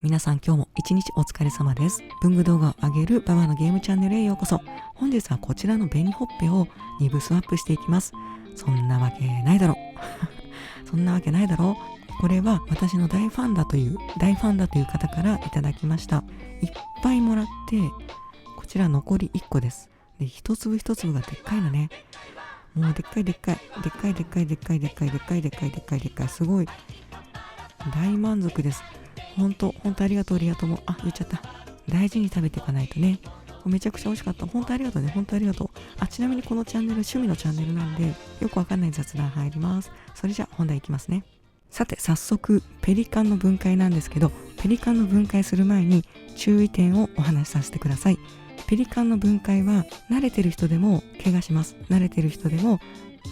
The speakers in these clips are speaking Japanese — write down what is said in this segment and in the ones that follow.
皆さん今日も一日お疲れ様です。文具動画を上げるババのゲームチャンネルへようこそ。本日はこちらの紅ほっぺを2部スワップしていきます。そんなわけないだろそんなわけないだろ。これは私の大ファンだという方からいただきました。いっぱいもらって、こちら残り1個です。で、一粒一粒がでっかいのね。もうでっかい、すごい大満足です。ほんとありがとう。言っちゃった。大事に食べていかないとね。めちゃくちゃ美味しかった。本当ありがとうね。ちなみにこのチャンネル趣味のチャンネルなんで、よくわかんない雑談入ります。それじゃ本題いきますね。さて早速ペリカンの分解なんですけど、ペリカンの分解する前に注意点をお話しさせてください。ペリカンの分解は慣れてる人でも怪我します。慣れてる人でも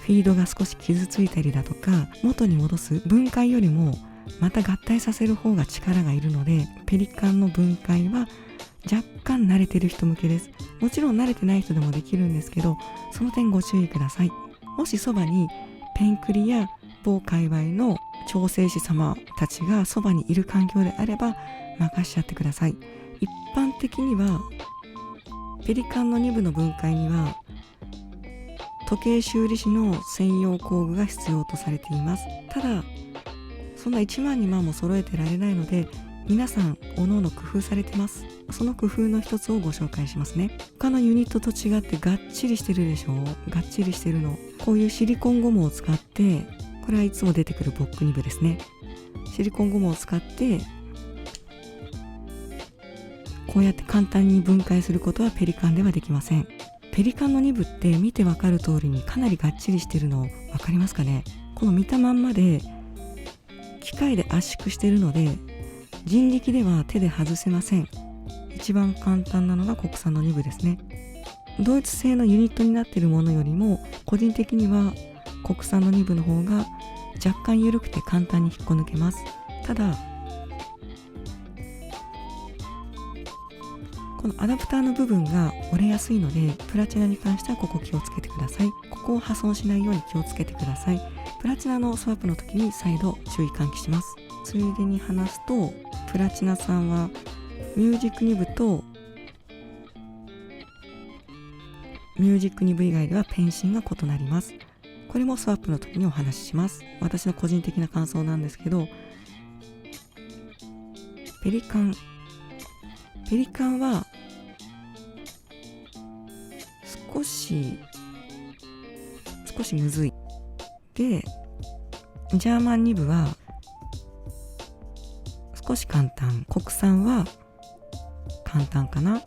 フィードが少し傷ついたりだとか、元に戻す分解よりもまた合体させる方が力がいるので、ペリカンの分解は若干慣れてる人向けです。もちろん慣れてない人でもできるんですけど、その点ご注意ください。もしそばにペンクリや某界隈の調整師様たちがそばにいる環境であれば任しちゃってください。一般的にはペリカンの2部の分解には時計修理師の専用工具が必要とされています。ただそんな1万2万も揃えてられないので、皆さんおのおの工夫されてます。その工夫の一つをご紹介しますね。他のユニットと違ってがっちりしてるでしょう。がっちりしてるの。こういうシリコンゴムを使って、これはいつも出てくるボック2部ですね。シリコンゴムを使ってこうやって簡単に分解することはペリカンではできません。ペリカンの2部って見てわかる通りにかなりがっちりしてるのわかりますかね。この見たまんまで機械で圧縮しているので人力では手で外せません。一番簡単なのが国産の2部ですね。ドイツ製のユニットになっているものよりも個人的には国産の2部の方が若干緩くて簡単に引っこ抜けます。ただこのアダプターの部分が折れやすいので、プラチナに関してはここ気をつけてください。ここを破損しないように気をつけてください。プラチナのスワップの時に再度注意喚起します。ついでに話すと、プラチナさんはミュージック2部とミュージック2部以外ではペンシンが異なります。これもスワップの時にお話しします。私の個人的な感想なんですけど、ペリカンは少しむずい。で、ジャーマン2部は少し簡単。国産は簡単かな。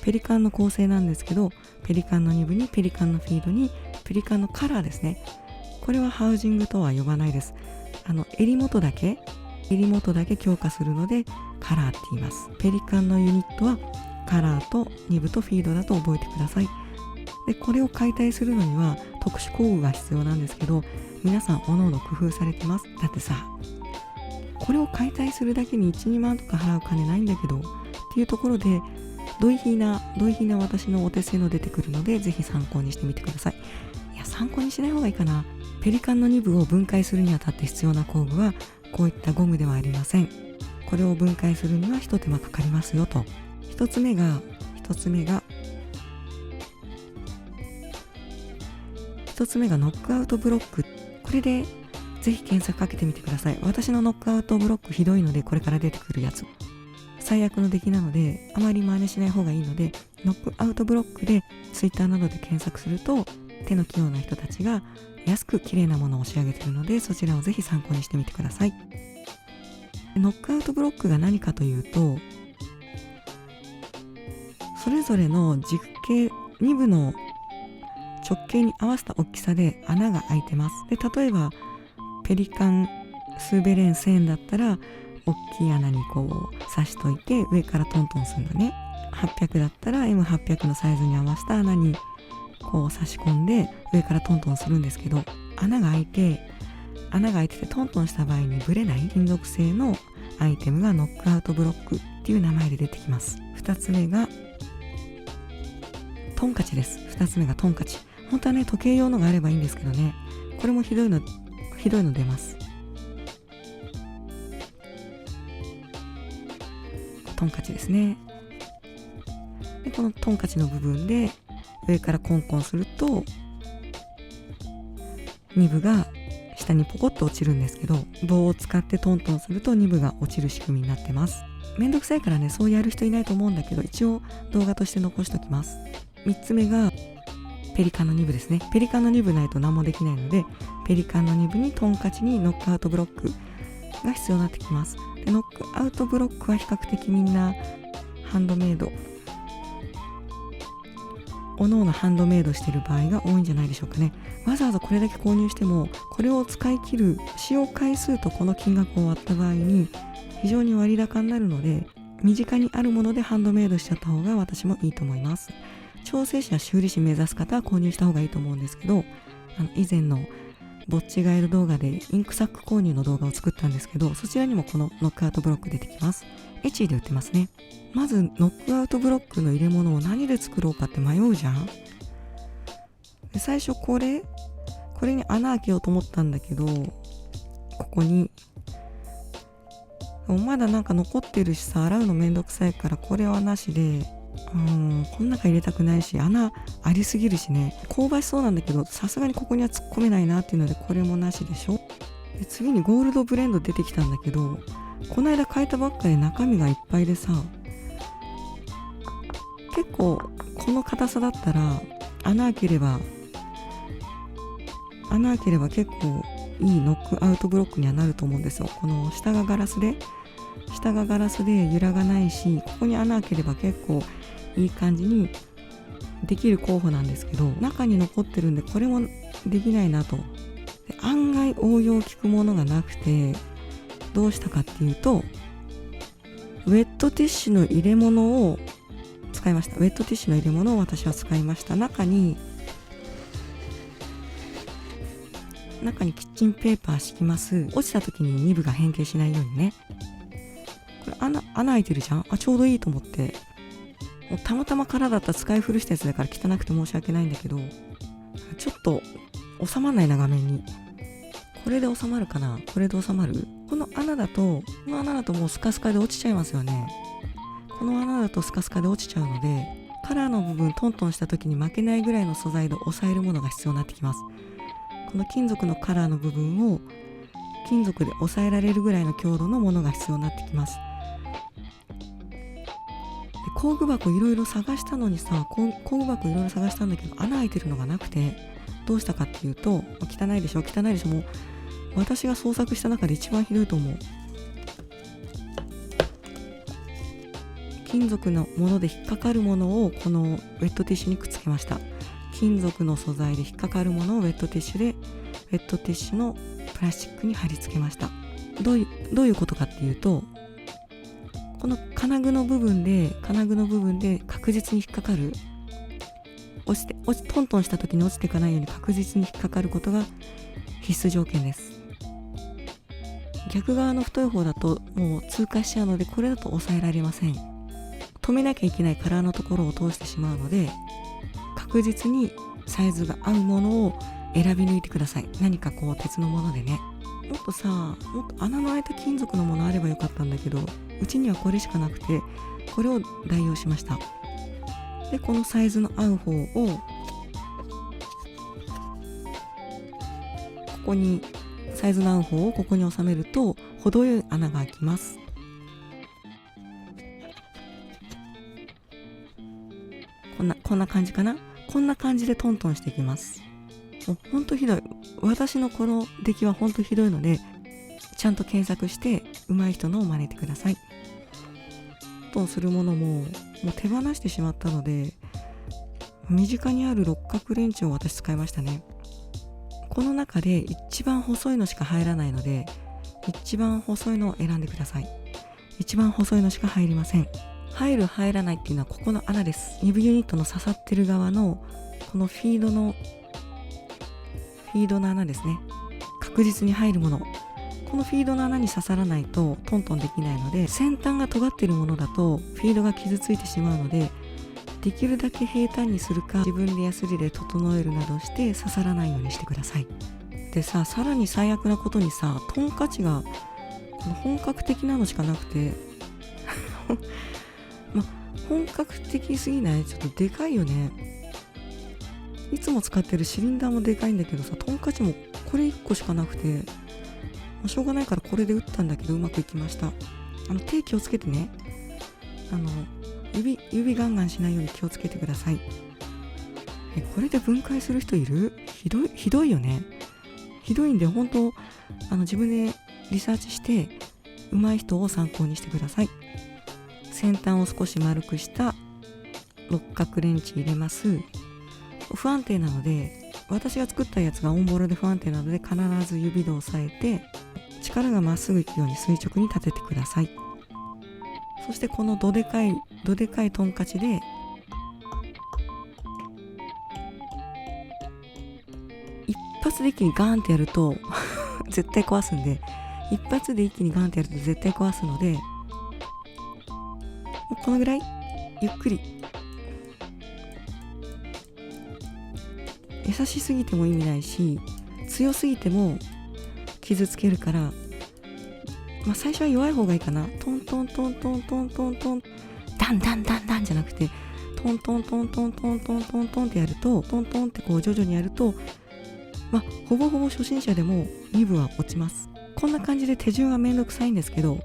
ペリカンの構成なんですけど、ペリカンの2部にペリカンのフィードにペリカンのカラーですね。これはハウジングとは呼ばないです。襟元だけ強化するのでカラーって言います。ペリカンのユニットはカラーと2部とフィードだと覚えてください。で、これを解体するのには特殊工具が必要なんですけど、皆さんおのおの工夫されてます。だってさ、これを解体するだけに 1,2 万とか払う金ないんだけどっていうところで、ドイヒーな私のお手製の出てくるので、ぜひ参考にしてみてください。いや、参考にしない方がいいかな。ペリカンの2部を分解するにあたって必要な工具はこういったゴムではありません。これを分解するには一手間かかりますよと。一つ目がノックアウトブロック。これでぜひ検索かけてみてください。私のノックアウトブロックひどいので、これから出てくるやつ最悪の出来なので、あまり真似しない方がいいので、ノックアウトブロックで Twitter などで検索すると、手の器用な人たちが安く綺麗なものを仕上げているので、そちらをぜひ参考にしてみてください。ノックアウトブロックが何かというと、それぞれの軸径2部の直径に合わせた大きさで穴が開いてます。で、例えばペリカンスーベレン1000円だったら大きい穴にこう刺しといて上からトントンするのね。800だったら M800 のサイズに合わせた穴にこう差し込んで上からトントンするんですけど、穴が開いててトントンした場合にブレない金属製のアイテムがノックアウトブロックっていう名前で出てきます。2つ目がトンカチです。本当はね、時計用のがあればいいんですけどね、これもひどいの出ます。トンカチですね。でこのトンカチの部分で上からコンコンするとニブが下にポコッと落ちるんですけど、棒を使ってトントンするとニブが落ちる仕組みになってます。めんどくさいからね、そうやる人いないと思うんだけど、一応動画として残しておきます。3つ目がペリカンのニブですね。ペリカンのニブないと何もできないので、ペリカンのニブにトンカチにノックアウトブロックが必要になってきます。でノックアウトブロックは比較的みんなハンドメイド、おのおのハンドメイドしている場合が多いんじゃないでしょうかね。わざわざこれだけ購入しても、これを使い切る使用回数とこの金額を割った場合に非常に割高になるので、身近にあるものでハンドメイドしちゃった方が私もいいと思います。調整士や修理士目指す方は購入した方がいいと思うんですけど、以前のぼっちガエル動画でインクサック購入の動画を作ったんですけど、そちらにもこのノックアウトブロック出てきます。エチーで売ってますね。まずノックアウトブロックの入れ物を何で作ろうかって迷うじゃん。で最初これに穴開けようと思ったんだけど、ここにまだなんか残ってるしさ、洗うのめんどくさいからこれはなしで、この中入れたくないし、穴ありすぎるしね、香ばしそうなんだけどさすがにここには突っ込めないなっていうのでこれもなしでしょ。で次にゴールドブレンド出てきたんだけど、この間変えたばっかで中身がいっぱいでさ、結構この硬さだったら穴開ければ結構いいノックアウトブロックにはなると思うんですよ。この下がガラスで揺らがないし、ここに穴開ければ結構いい感じにできる候補なんですけど、中に残ってるんでこれもできないなと。で案外応用効くものがなくて、どうしたかっていうと、ウェットティッシュの入れ物を使いました。ウェットティッシュの入れ物を私は使いました。中にキッチンペーパー敷きます。落ちた時にニブが変形しないようにね。これ穴開いてるじゃん。ちょうどいいと思って、もうたまたま空だった使い古したやつだから汚くて申し訳ないんだけど、ちょっと収まんないな、画面に。これで収まるかな。これで収まる。この穴だともうスカスカで落ちちゃいますよね。この穴だとスカスカで落ちちゃうので、カラーの部分トントンした時に負けないぐらいの素材で押さえるものが必要になってきます。この金属のカラーの部分を金属で押さえられるぐらいの強度のものが必要になってきます。工具箱いろいろ探したんだけど穴開いてるのがなくて、どうしたかっていうと、汚いでしょ、もう私が創作した中で一番ひどいと思う。金属のもので引っかかるものをこのウェットティッシュにくっつけました。金属の素材で引っかかるものをウェットティッシュのプラスチックに貼り付けました。どういうことかっていうと、この金具の部分で確実に引っかかる、トントンした時に落ちていかないように確実に引っかかることが必須条件です。逆側の太い方だともう通過しちゃうので、これだと抑えられません。止めなきゃいけないカラーのところを通してしまうので、確実にサイズが合うものを選び抜いてください。何かこう鉄のものでね。もっと穴の開いた金属のものあればよかったんだけど、うちにはこれしかなくて、これを代用しました。でこのサイズの合う方をここにここに収めると程よい穴が開きます。こんな感じかな。こんな感じでトントンしていきます。もうほんとひどい。私のこの出来はほんとひどいので、ちゃんと検索して上手い人のを真似てください。トントンするものもう手放してしまったので、身近にある六角レンチを私使いましたね。この中で一番細いのしか入らないので、一番細いのを選んでください。一番細いのしか入りません。入る入らないっていうのはここの穴です。ニブユニットの刺さってる側のこのフィードの穴ですね。確実に入るもの。このフィードの穴に刺さらないとトントンできないので、先端が尖っているものだとフィードが傷ついてしまうので、できるだけ平坦にするか自分でヤスリで整えるなどして刺さらないようにしてください。でさらに最悪なことにトンカチがこの本格的なのしかなくてまあ本格的すぎない？ちょっとでかいよね。いつも使ってるシリンダーもでかいんだけどさ、トンカチもこれ1個しかなくて、しょうがないからこれで打ったんだけどうまくいきました。手気をつけてね。指ガンガンしないように気をつけてください。これで分解する人いる？ひどいよね。ひどいんで、本当自分でリサーチして上手い人を参考にしてください。先端を少し丸くした六角レンチ入れます。不安定なので、私が作ったやつがオンボロで不安定なので、必ず指で押さえて力がまっすぐいくように垂直に立ててください。そしてこのどでかいトンカチで一発で一気にガーンってやると絶対壊すんで、一発で一気にガーンってやると絶対壊すので、もうこのぐらいゆっくり。優しすぎても意味ないし、強すぎても傷つけるから、最初は弱い方がいいかな。トントントントントントントン、ダンダンダンダンじゃなくて、トントントントントントントントンってやると、トントンってこう徐々にやると、ほぼほぼ初心者でも2部は落ちます。こんな感じで手順はめんどくさいんですけど、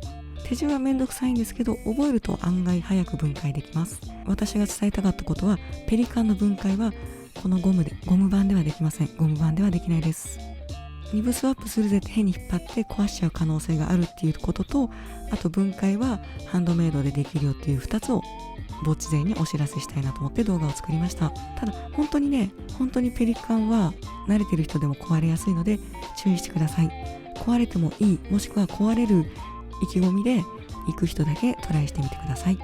覚えると案外早く分解できます。私が伝えたかったことは、ペリカンの分解はこのゴム板ではできません。ゴム板ではできないです。2部スワップするぜって変に引っ張って壊しちゃう可能性があるっていうことと、あと分解はハンドメイドでできるよっていう2つをぼっち勢にお知らせしたいなと思って動画を作りました。ただ本当にペリカンは慣れてる人でも壊れやすいので注意してください。壊れてもいい、もしくは壊れる意気込みで行く人だけトライしてみてください。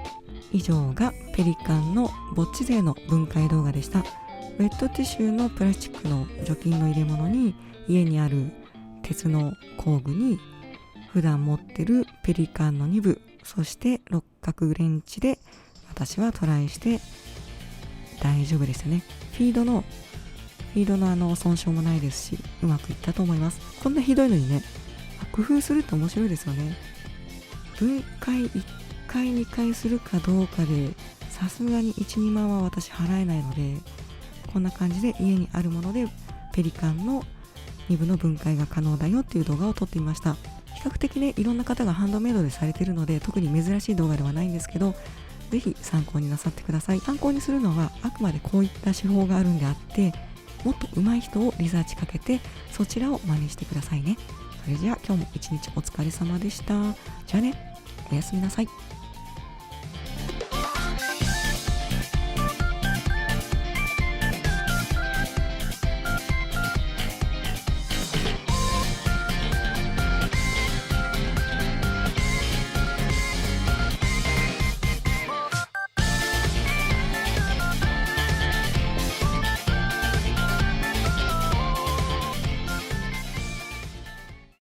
以上がペリカンのぼっち勢の分解動画でした。ウェットティッシュのプラスチックの除菌の入れ物に、家にある鉄の工具に、普段持ってるペリカンの2部、そして六角レンチで私はトライして大丈夫でしたね。フィードの損傷もないですし、うまくいったと思います。こんなひどいのにね、工夫すると面白いですよね。分解1回2回するかどうかで、さすがに 1,2 万は私払えないので、こんな感じで家にあるものでペリカンの2部の分解が可能だよっていう動画を撮ってみました。比較的ね、いろんな方がハンドメイドでされているので、特に珍しい動画ではないんですけど、ぜひ参考になさってください。参考にするのはあくまでこういった手法があるんであって、もっと上手い人をリサーチかけてそちらを真似してくださいね。それじゃあ今日も一日お疲れ様でした。じゃあね、おやすみなさい。